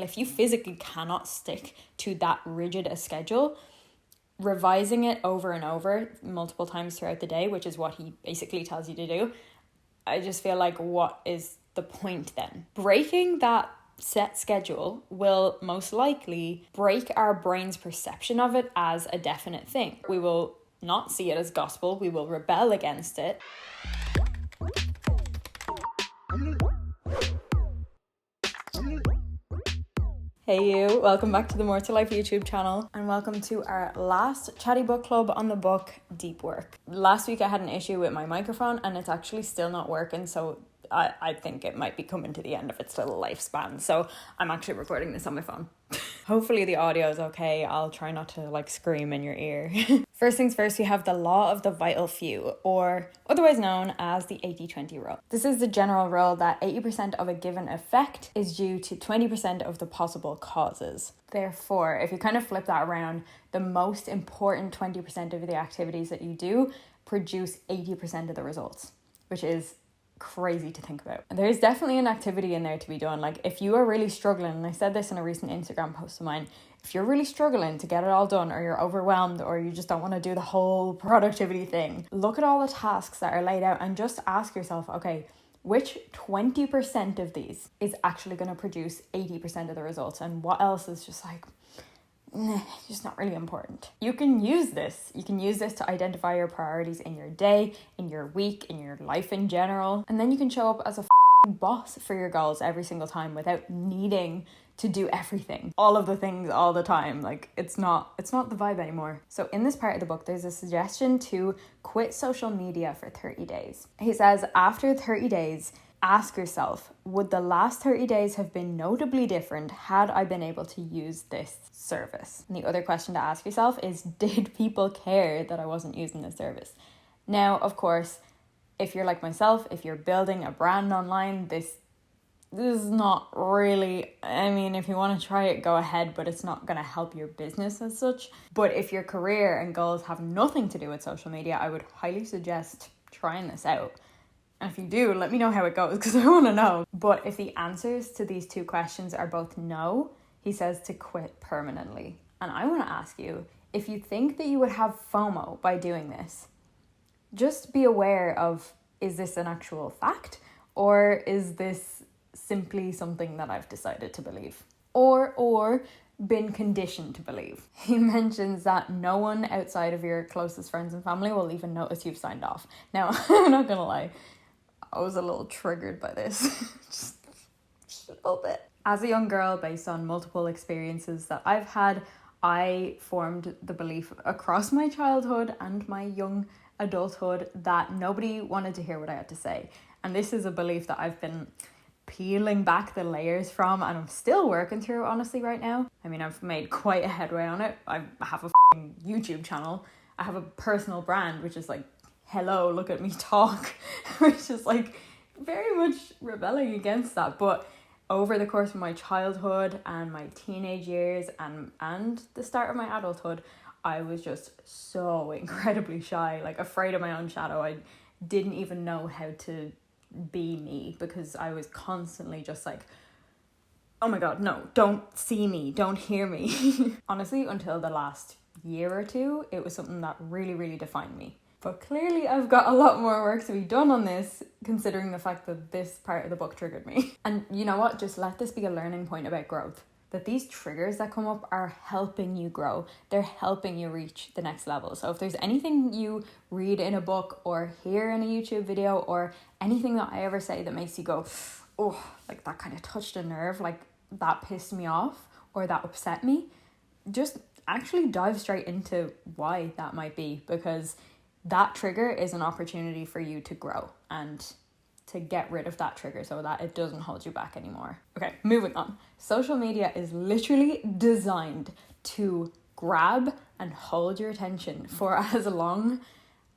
if you physically cannot stick to that rigid a schedule, revising it over and over multiple times throughout the day, which is what he basically tells you to do, I just feel like, what is the point then? Breaking that set schedule will most likely break our brain's perception of it as a definite thing. We will not see it as gospel. We will rebel against it. Hey you, welcome back to the More to Life YouTube channel, and welcome to our last chatty book club on the book Deep Work. Last week I had an issue with my microphone and it's actually still not working, so I think it might be coming to the end of its little lifespan, so I'm actually recording this on my phone. Hopefully the audio is okay. I'll try not to scream in your ear. First things first, we have the law of the vital few, or otherwise known as the 80-20 rule. This is the general rule that 80% of a given effect is due to 20% of the possible causes. Therefore, if you kind of flip that around, the most important 20% of the activities that you do produce 80% of the results, which is crazy to think about. There's definitely an activity in there to be done. If you are really struggling, and I said this in a recent Instagram post of mine, if you're really struggling to get it all done, or you're overwhelmed, or you just don't want to do the whole productivity thing, look at all the tasks that are laid out and just ask yourself, okay, which 20% of these is actually going to produce 80% of the results, and what else is just just not really important. You can use this to identify your priorities in your day, in your week, in your life in general, and then you can show up as a boss for your goals every single time without needing to do everything, all of the things all the time. It's not the vibe anymore. So in this part of the book, there's a suggestion to quit social media for 30 days. He says, after 30 days, ask yourself, would the last 30 days have been notably different had I been able to use this service? And the other question to ask yourself is, did people care that I wasn't using this service? Now, of course, if you're like myself, if you're building a brand online, this is not really, if you want to try it, go ahead, but it's not going to help your business as such. But if your career and goals have nothing to do with social media, I would highly suggest trying this out. And if you do, let me know how it goes, because I want to know. But if the answers to these two questions are both no, he says to quit permanently. And I want to ask you, if you think that you would have FOMO by doing this, just be aware of, is this an actual fact? Or is this simply something that I've decided to believe? Or been conditioned to believe? He mentions that no one outside of your closest friends and family will even notice you've signed off. Now, I'm not going to lie, I was a little triggered by this, just a little bit. As a young girl, based on multiple experiences that I've had, I formed the belief across my childhood and my young adulthood that nobody wanted to hear what I had to say. And this is a belief that I've been peeling back the layers from, and I'm still working through, honestly, right now. I've made quite a headway on it. I have a YouTube channel. I have a personal brand, which is hello, look at me talk, which is very much rebelling against that. But over the course of my childhood and my teenage years and the start of my adulthood, I was just so incredibly shy, afraid of my own shadow. I didn't even know how to be me, because I was constantly just oh my god, no, don't see me, don't hear me. Honestly, until the last year or two, it was something that really, really defined me. But clearly I've got a lot more work to be done on this, considering the fact that this part of the book triggered me. And you know what? Just let this be a learning point about growth. That these triggers that come up are helping you grow. They're helping you reach the next level. So if there's anything you read in a book or hear in a YouTube video or anything that I ever say that makes you go, oh, that kind of touched a nerve, that pissed me off or that upset me, just actually dive straight into why that might be, because that trigger is an opportunity for you to grow and to get rid of that trigger so that it doesn't hold you back anymore. Okay, moving on. Social media is literally designed to grab and hold your attention for as long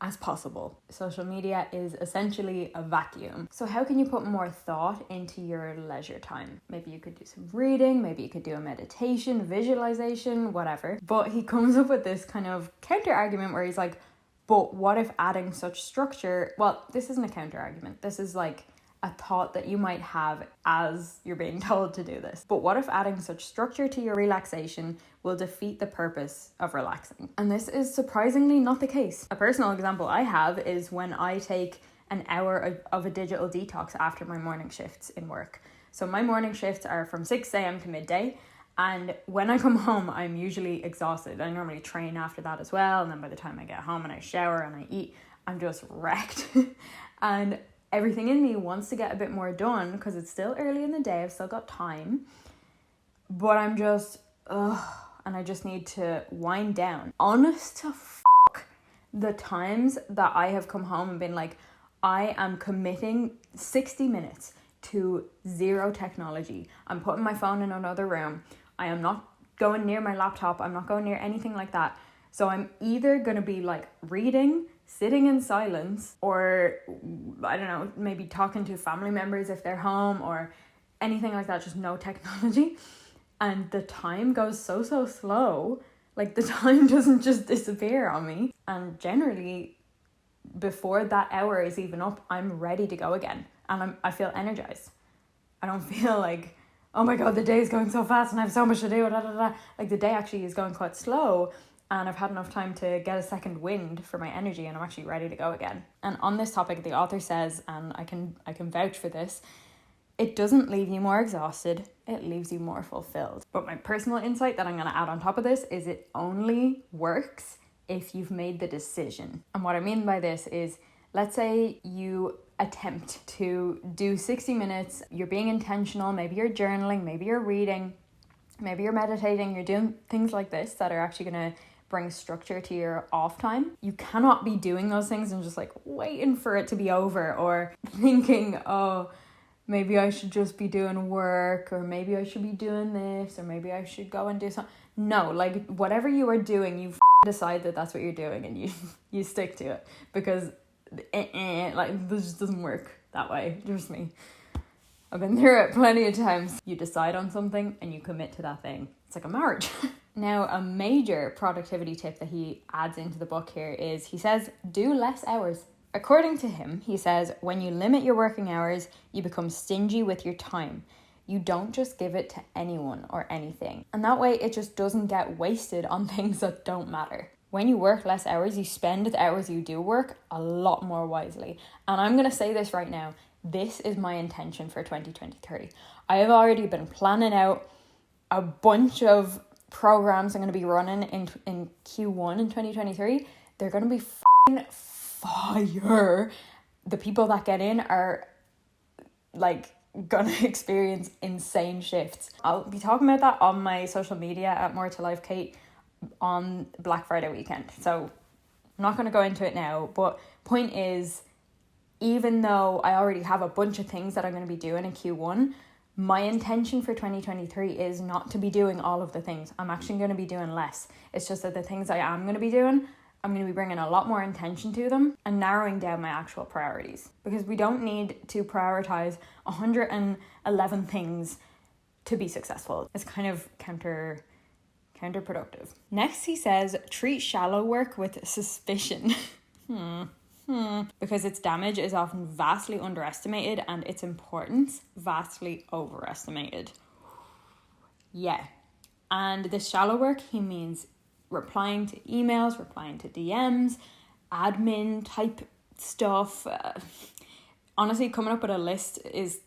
as possible. Social media is essentially a vacuum. So how can you put more thought into your leisure time? Maybe you could do some reading, maybe you could do a meditation, visualization, whatever. But he comes up with this kind of counter argument where he's but what if adding such structure, well, this isn't a counter argument. This is a thought that you might have as you're being told to do this. But what if adding such structure to your relaxation will defeat the purpose of relaxing? And this is surprisingly not the case. A personal example I have is when I take an hour of a digital detox after my morning shifts in work. So my morning shifts are from 6 a.m. to midday. And when I come home, I'm usually exhausted. I normally train after that as well. And then by the time I get home and I shower and I eat, I'm just wrecked. And everything in me wants to get a bit more done because it's still early in the day. I've still got time. But I'm just, and I just need to wind down. Honest to the times that I have come home and been like, I am committing 60 minutes to zero technology. I'm putting my phone in another room. I am not going near my laptop. I'm not going near anything like that. So I'm either going to be like reading, sitting in silence, or I don't know, maybe talking to family members if they're home or anything like that, just no technology. And the time goes so slow. Like the time doesn't just disappear on me. And generally, before that hour is even up, I'm ready to go again. And I feel energized. I don't feel like, oh my God, the day is going so fast and I have so much to do. Like the day actually is going quite slow. And I've had enough time to get a second wind for my energy and I'm actually ready to go again. And on this topic, the author says, and I can vouch for this, it doesn't leave you more exhausted, it leaves you more fulfilled. But my personal insight that I'm going to add on top of this is it only works if you've made the decision. And what I mean by this is, let's say you attempt to do 60 minutes, you're being intentional, maybe you're journaling, maybe you're reading, maybe you're meditating, you're doing things like this that are actually going to bring structure to your off time. You cannot be doing those things and just like waiting for it to be over or thinking, oh, maybe I should just be doing work, or maybe I should be doing this, or maybe I should go and do something. No, like whatever you are doing, you decide that that's what you're doing and you stick to it, because like this just doesn't work that way. Just me. I've been through it plenty of times. You decide on something and you commit to that thing. It's like a marriage. Now, a major productivity tip that he adds into the book here is, he says, do less hours. According to him, he says, when you limit your working hours, you become stingy with your time. You don't just give it to anyone or anything. And that way it just doesn't get wasted on things that don't matter. When you work less hours, you spend the hours you do work a lot more wisely. And I'm going to say this right now. This is my intention for 2023. I have already been planning out a bunch of programs I'm going to be running in Q1 in 2023. They're going to be fire. The people that get in are like gonna experience insane shifts. I'll be talking about that on my social media at More to Life Kate on Black Friday weekend. So I'm not going to go into it now, but point is, even though I already have a bunch of things that I'm going to be doing in Q1, my intention for 2023 is not to be doing all of the things. I'm actually going to be doing less. It's just that the things I am going to be doing, I'm going to be bringing a lot more intention to them and narrowing down my actual priorities, because we don't need to prioritize 111 things to be successful. It's kind of counterproductive. Next, he says, treat shallow work with suspicion. Because its damage is often vastly underestimated and its importance vastly overestimated. Yeah. And the shallow work, he means replying to emails, replying to DMs, admin type stuff. Honestly, coming up with a list is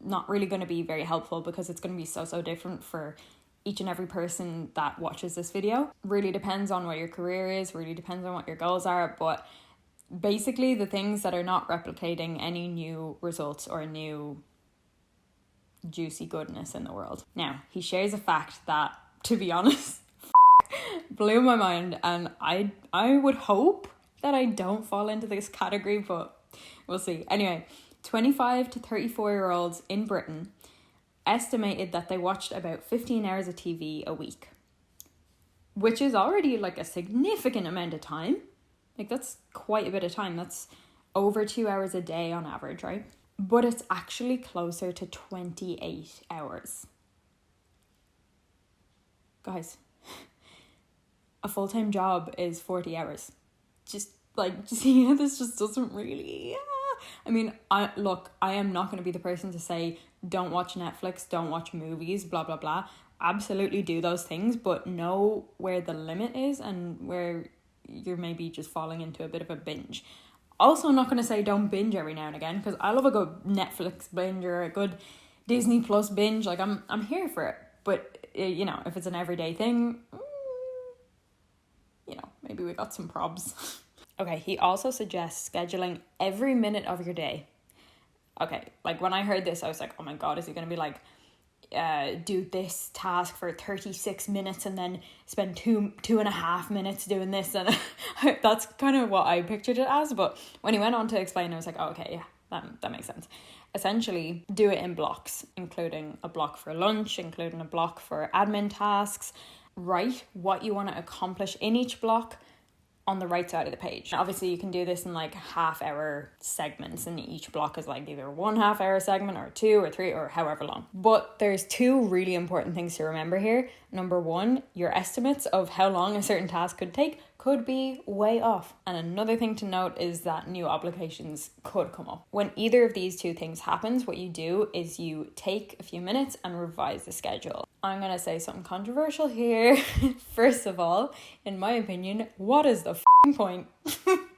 not really going to be very helpful, because it's going to be so different for each and every person that watches this video. Really depends on what your career is, really depends on what your goals are, but basically the things that are not replicating any new results or new juicy goodness in the world. Now, he shares a fact that, to be honest, blew my mind, and I would hope that I don't fall into this category, but we'll see. Anyway, 25 to 34-year-olds in Britain estimated that they watched about 15 hours of TV a week, which is already like a significant amount of time. Like, that's quite a bit of time. That's over 2 hours a day on average, right? But it's actually closer to 28 hours. Guys, a full-time job is 40 hours. Just like, this just doesn't really... I mean, I am not going to be the person to say don't watch Netflix, don't watch movies, blah blah blah. Absolutely do those things, but know where the limit is and where you're maybe just falling into a bit of a binge. Also, I'm not going to say don't binge every now and again, because I love a good Netflix binge or a good Disney Plus binge. Like, I'm here for it. But, you know, if it's an everyday thing, you know, maybe we got some probs. Okay, he also suggests scheduling every minute of your day. Okay, like when I heard this, I was like, oh my God, is he going to be like, do this task for 36 minutes and then spend two and a half minutes doing this? And that's kind of what I pictured it as. But when he went on to explain, I was like, oh, okay, yeah, that makes sense. Essentially, do it in blocks, including a block for lunch, including a block for admin tasks. Write what you want to accomplish in each block on the right side of the page. Obviously, you can do this in like half-hour segments, and each block is like either 1 half-hour segment or 2 or 3 or however long. But there's 2 really important things to remember here. Number 1, your estimates of how long a certain task could take could be way off. And another thing to note is that new obligations could come up. When either of these 2 things happens, what you do is you take a few minutes and revise the schedule. I'm going to say something controversial here. First of all, in my opinion, what is the point?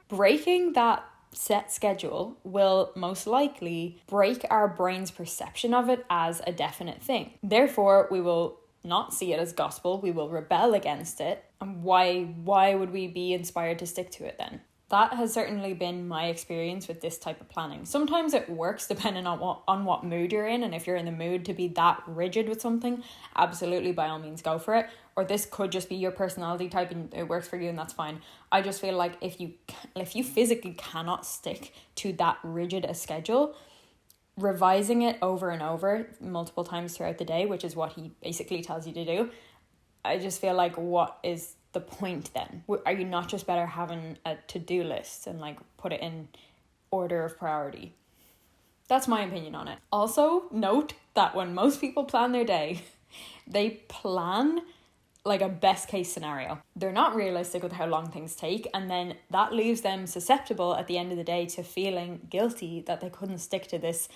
Breaking that set schedule will most likely break our brain's perception of it as a definite thing. Therefore, we will not see it as gospel. We will rebel against it. And why would we be inspired to stick to it then? That has certainly been my experience with this type of planning. Sometimes it works depending on what mood you're in, and if you're in the mood to be that rigid with something, absolutely, by all means, go for it. Or this could just be your personality type and it works for you, and that's fine. I just feel like if you physically cannot stick to that rigid a schedule, revising it over and over multiple times throughout the day, which is what he basically tells you to do, I just feel like, what is the point then? Are you not just better having a to-do list and like put it in order of priority? That's my opinion on it. Also, note that when most people plan their day, they plan like a best case scenario. They're not realistic with how long things take, and then that leaves them susceptible at the end of the day to feeling guilty that they couldn't stick to this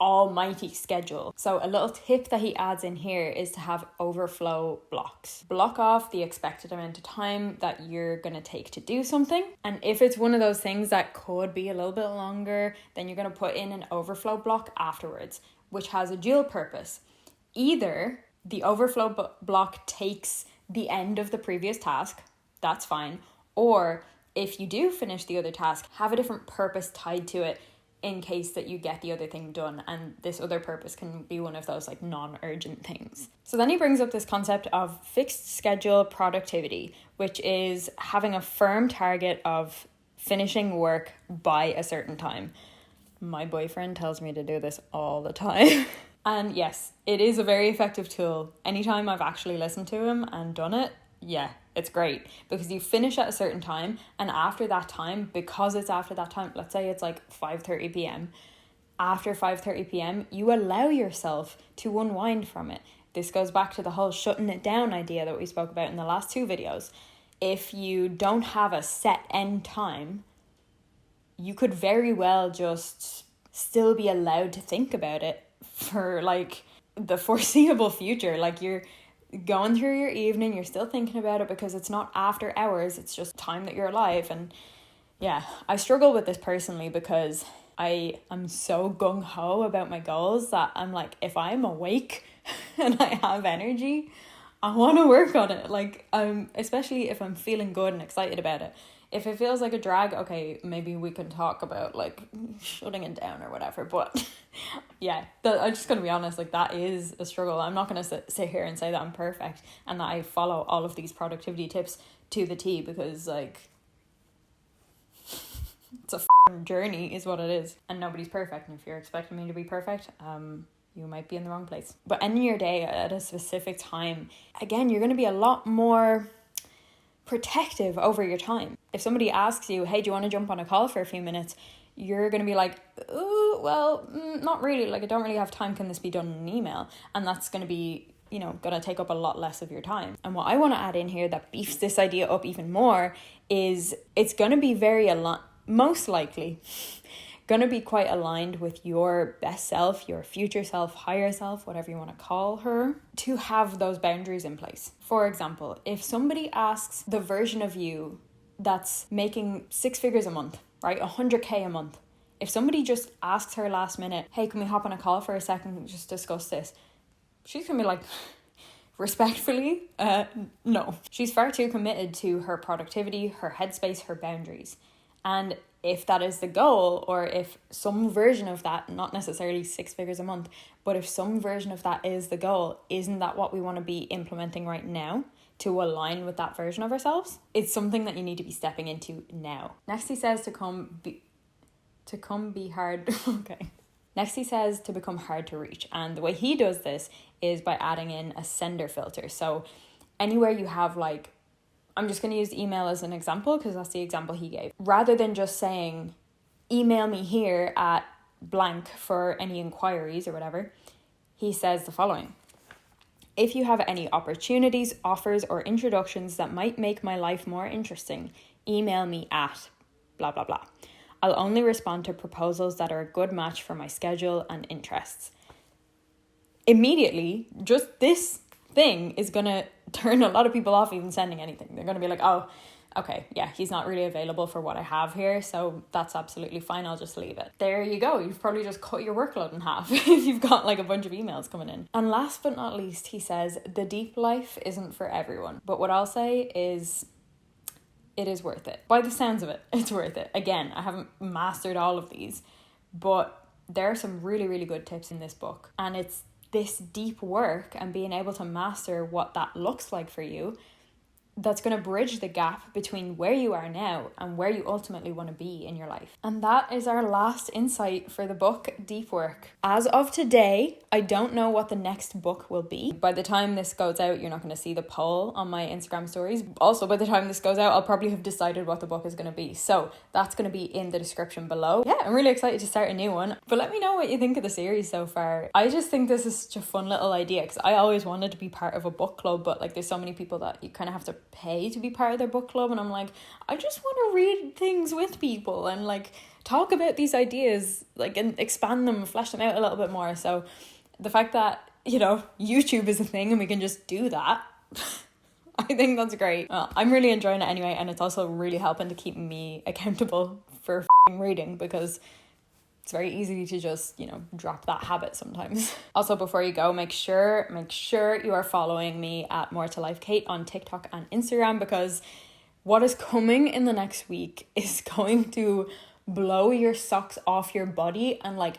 almighty schedule. So a little tip that he adds in here is to have overflow blocks. Block off the expected amount of time that you're going to take to do something, and if it's one of those things that could be a little bit longer, then you're going to put in an overflow block afterwards, which has a dual purpose. Either the overflow block takes the end of the previous task, that's fine, or if you do finish the other task, have a different purpose tied to it in case that you get the other thing done, and this other purpose can be one of those like non-urgent things. So then he brings up this concept of fixed schedule productivity, which is having a firm target of finishing work by a certain time. My boyfriend tells me to do this all the time. And yes, it is a very effective tool. Anytime I've actually listened to him and done it, yeah, it's great, because you finish at a certain time, and after that time, because it's after that time, let's say it's like 5:30 p.m. After 5:30 p.m, you allow yourself to unwind from it. This goes back to the whole shutting it down idea that we spoke about in the last 2 videos. If you don't have a set end time, you could very well just still be allowed to think about it for like the foreseeable future. Like, you're going through your evening, you're still thinking about it because it's not after hours, it's just time that you're alive. And yeah, I struggle with this personally because I am so gung-ho about my goals that I'm like, if I'm awake and I have energy, I want to work on it. Like, especially if I'm feeling good and excited about it. If it feels like a drag, okay, maybe we can talk about like shutting it down or whatever. But yeah, I'm just going to be honest, like, that is a struggle. I'm not going to sit here and say that I'm perfect and that I follow all of these productivity tips to the T, because like, it's a journey is what it is, and nobody's perfect. And if you're expecting me to be perfect, you might be in the wrong place. But ending your day at a specific time, again, you're going to be a lot more protective over your time. If somebody asks you, hey, do you want to jump on a call for a few minutes? You're going to be like, oh, well, not really. Like, I don't really have time. Can this be done in an email? And that's going to be, you know, going to take up a lot less of your time. And what I want to add in here that beefs this idea up even more is it's going to be most likely gonna be quite aligned with your best self, your future self, higher self, whatever you want to call her, to have those boundaries in place. For example, if somebody asks the version of you that's making 6 figures a month, right, 100K a month, if somebody just asks her last minute, hey, can we hop on a call for a second and just discuss this? She's gonna be like, respectfully, no. She's far too committed to her productivity, her headspace, her boundaries. And if that is the goal, or if some version of that, not necessarily 6 figures a month, but if some version of that is the goal, isn't that what we want to be implementing right now to align with that version of ourselves? It's something that you need to be stepping into now. Next he says to be hard. Okay. Next he says to become hard to reach. And the way he does this is by adding in a sender filter. So anywhere you have like, I'm just going to use email as an example because that's the example he gave. Rather than just saying, email me here at blank for any inquiries or whatever, he says the following. If you have any opportunities, offers, or introductions that might make my life more interesting, email me at blah, blah, blah. I'll only respond to proposals that are a good match for my schedule and interests. Immediately, just this thing is going to turn a lot of people off even sending anything. They're going to be like, oh, okay, yeah, he's not really available for what I have here, so that's absolutely fine, I'll just leave it. There you go, you've probably just cut your workload in half if you've got like a bunch of emails coming in. And last but not least, he says, the deep life isn't for everyone. But what I'll say is, it is worth it. By the sounds of it, it's worth it. Again, I haven't mastered all of these, but there are some really, really good tips in this book. And it's this deep work and being able to master what that looks like for you that's going to bridge the gap between where you are now and where you ultimately want to be in your life. And that is our last insight for the book, Deep Work. As of today, I don't know what the next book will be. By the time this goes out, you're not going to see the poll on my Instagram stories. Also, by the time this goes out, I'll probably have decided what the book is going to be. So that's going to be in the description below. Yeah, I'm really excited to start a new one. But let me know what you think of the series so far. I just think this is such a fun little idea because I always wanted to be part of a book club, but like there's so many people that you kind of have to pay to be part of their book club, and I'm like, I just want to read things with people and like talk about these ideas, like, and expand them, flesh them out a little bit more. So the fact that, you know, YouTube is a thing and we can just do that, I think that's great. Well, I'm really enjoying it anyway, and it's also really helping to keep me accountable for reading because it's very easy to just, you know, drop that habit sometimes. Also, before you go, make sure you are following me at More to Life Kate on TikTok and Instagram, because what is coming in the next week is going to blow your socks off your body and like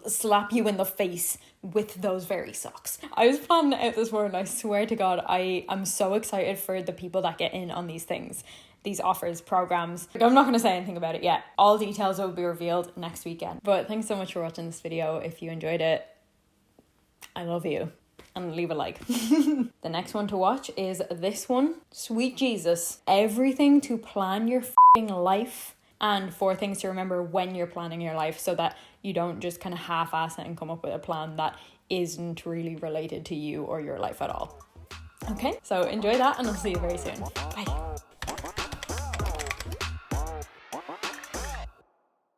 slap you in the face with those very socks. I was planning it out this morning. I swear to God, I am so excited for the people that get in on these things, these offers, programs. Like, I'm not going to say anything about it yet. All details will be revealed next weekend. But thanks so much for watching this video. If you enjoyed it, I love you. And leave a like. The next one to watch is this one. Sweet Jesus. Everything to plan your life, and 4 things to remember when you're planning your life so that you don't just kind of half-ass it and come up with a plan that isn't really related to you or your life at all. Okay, so enjoy that and I'll see you very soon. Bye.